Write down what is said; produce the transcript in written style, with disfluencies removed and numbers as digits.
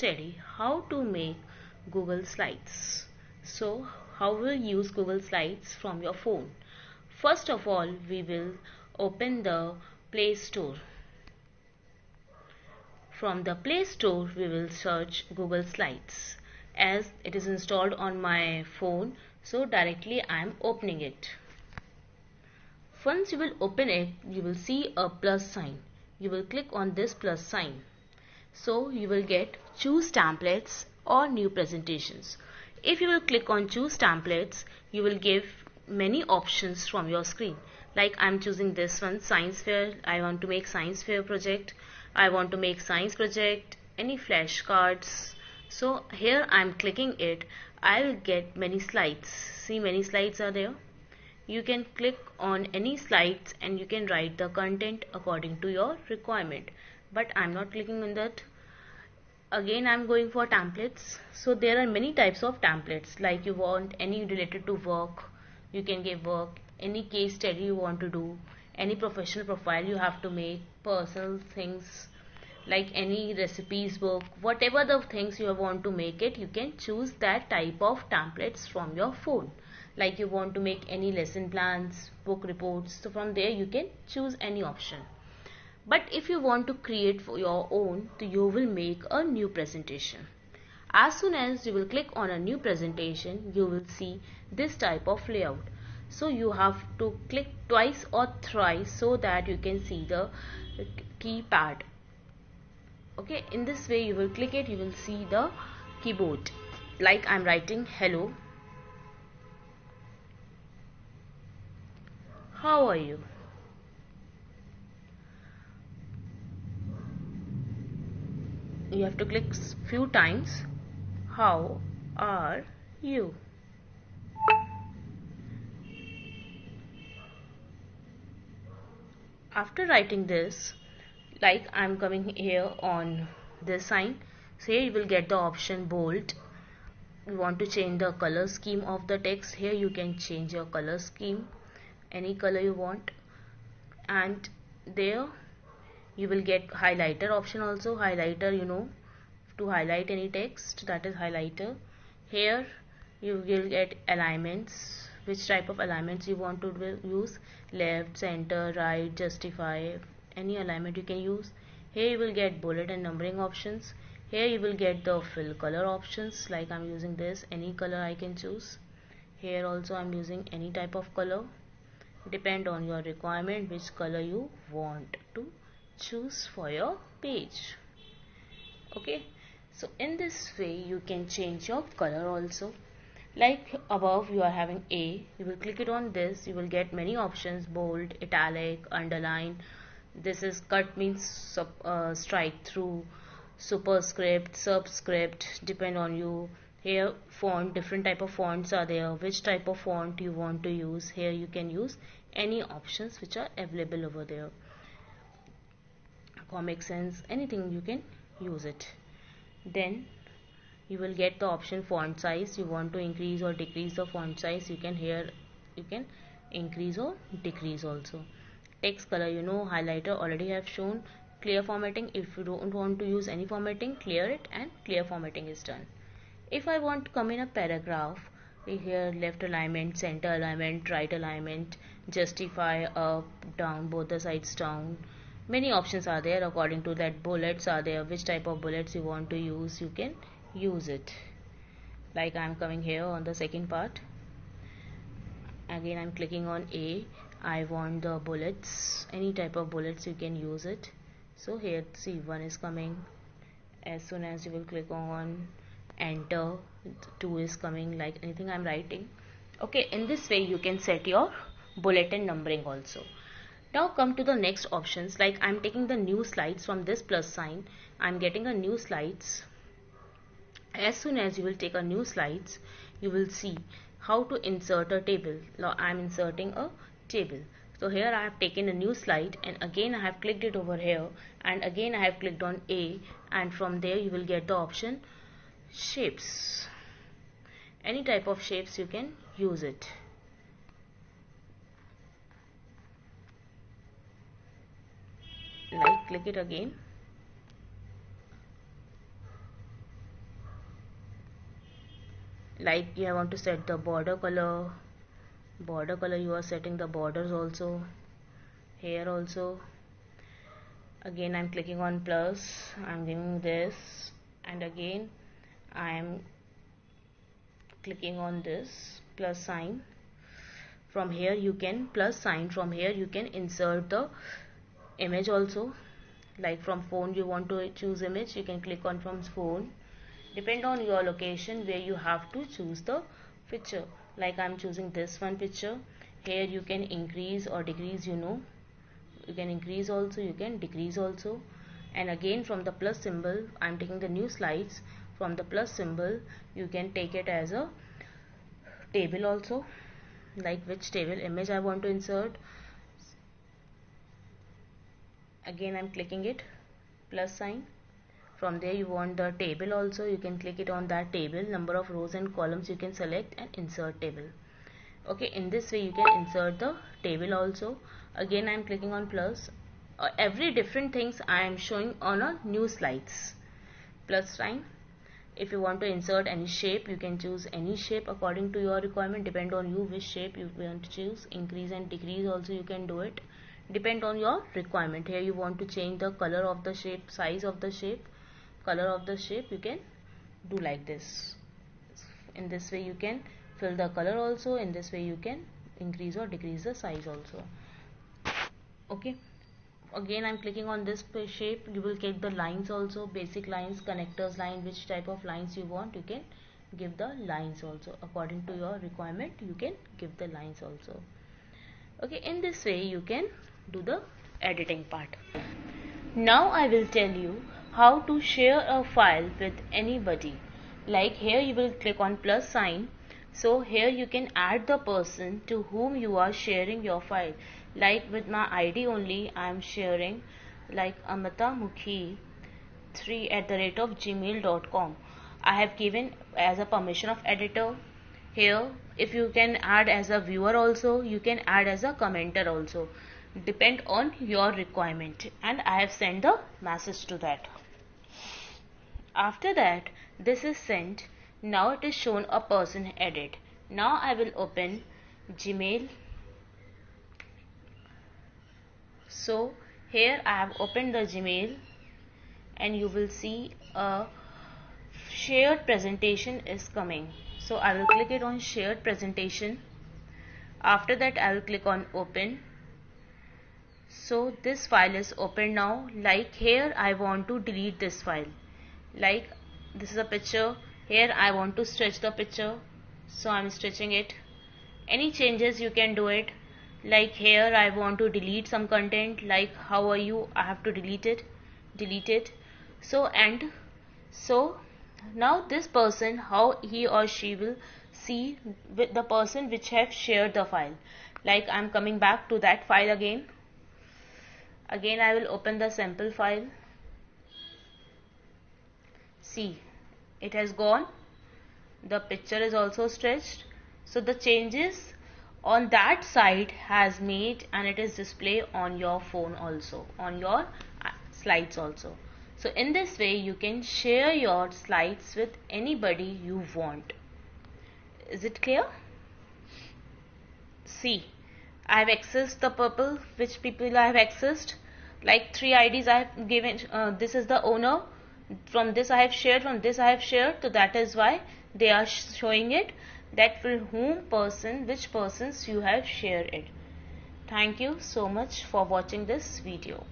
study how to make Google Slides. So how will you use Google Slides from your phone? First of all, we will open the Play Store. From the Play Store, we will search Google Slides. As it is installed on my phone, so directly I am opening it. Once you will open it, you will see a plus sign. You will click on this plus sign. So you will get choose templates or new presentations. If you will click on choose templates, you will give many options from your screen. Like I'm choosing this one, science fair. I want to make science fair project. I want to make science project, any flashcards. So here I'm clicking it. I will get many slides. See, many slides are there. You can click on any slides and you can write the content according to your requirement, but I'm not clicking on that. Again, I'm going for templates. So there are many types of templates. Like you want any related to work, you can give work. Any case study you want to do, any professional profile you have to make, personal things like any recipes book, whatever the things you want to make it, you can choose that type of templates from your phone. Like you want to make any lesson plans, book reports, so from there you can choose any option. But if you want to create for your own, so you will make a new presentation. As soon as you will click on a new presentation, you will see this type of layout. So you have to click twice or thrice so that you can see the keypad. Okay, in this way you will click it, you will see the keyboard. Like I'm writing hello, how are you? You have to click few times, how are you? After writing this, like I'm coming here on this sign, so here you will get the option bold. You want to change the color scheme of the text, here you can change your color scheme, any color you want. And there you will get highlighter option also. Highlighter, to highlight any text, that is highlighter. Here you will get alignments, which type of alignments you want to use, left, center, right, justify, any alignment you can use. Here you will get bullet and numbering options. Here you will get the fill color options, like I'm using this, any color I can choose. Here also I'm using any type of color, depend on your requirement which color you want to choose for your page. Okay, so in this way you can change your color also. Like above you are having A, you will click it on this, you will get many options, bold, italic, underline. This is cut, means strike through, superscript, subscript, depend on you. Here font, different type of fonts are there, which type of font you want to use. Here you can use any options which are available over there. Comic Sans, anything you can use it. Then you will get the option font size. You want to increase or decrease the font size, you can, here you can increase or decrease also. Text color, highlighter already have shown. Clear formatting, if you don't want to use any formatting, clear it and clear formatting is done. If I want to come in a paragraph, here left alignment, center alignment, right alignment, justify, up, down, both the sides down, many options are there. According to that, bullets are there, which type of bullets you want to use, you can use it. Like I'm coming here on the second part, again I'm clicking on A, I want the bullets, any type of bullets you can use it. So here see, one is coming. As soon as you will click on enter, 2 is coming, like anything I'm writing. Okay, in this way you can set your bullet and numbering also. Now come to the next options. Like I'm taking the new slides from this plus sign, I'm getting a new slides. As soon as you will take a new slides, you will see how to insert a table. Now I'm inserting a table. So here I have taken a new slide and again I have clicked it over here and again I have clicked on A, and from there you will get the option shapes. Any type of shapes you can use it. Like click it again. like you want to set the border color, you are setting the borders also, here also. Again I'm clicking on plus, I'm giving this, and again I'm clicking on this plus sign. From here you can plus sign, from here you can insert the image also. Like from phone you want to choose image, you can click on from phone. Depend on your location where you have to choose the picture. Like I'm choosing this one picture. Here you can increase or decrease, you can increase also, you can decrease also. And again from the plus symbol, I'm taking the new slides. From the plus symbol you can take it as a table also, like which table image I want to insert. Again I'm clicking it plus sign. From there you want the table also, you can click it on that table. Number of rows and columns you can select and insert table. Okay, in this way you can insert the table also. Again I'm clicking on plus. Every different things I am showing on a new slides. Plus sign. If you want to insert any shape, you can choose any shape according to your requirement. Depend on you which shape you want to choose. Increase and decrease also you can do it. Depend on your requirement. Here you want to change the color of the shape, size of the shape, color of the shape, you can do like this. In this way you can fill the color also. In this way you can increase or decrease the size also. Okay, again I'm clicking on this shape. You will get the lines also, basic lines, connectors line, which type of lines you want, you can give the lines also. According to your requirement you can give the lines also. Okay, in this way you can do the editing part. Now I will tell you how to share a file with anybody. Like here you will click on plus sign. So here you can add the person to whom you are sharing your file. Like with my ID only I am sharing, like amatamukhi3@gmail.com. I have given as a permission of editor. Here if you can add as a viewer also, you can add as a commenter also. Depend on your requirement, and I have sent the message to that. After that this is sent. Now it is shown a person edit. Now I will open Gmail. So here I have opened the Gmail, and you will see a shared presentation is coming. So I will click it on shared presentation. After that I will click on open. So this file is open now. Like here I want to delete this file. Like this is a picture. Here I want to stretch the picture, so I'm stretching it. Any changes you can do it. Like here I want to delete some content, like how are you, I have to delete it. So now this person, how he or she will see with the person which have shared the file. Like I'm coming back to that file again. I will open the sample file. See, it has gone. The picture is also stretched. So the changes on that side has made, and it is displayed on your phone also, on your slides also. So in this way you can share your slides with anybody you want. Is it clear? See, I have accessed the purple, which people I have accessed, like 3 IDs I have given. This is the owner, from this I have shared, from this I have shared, so that is why they are showing it, that for whom person, which persons you have shared it. Thank you so much for watching this video.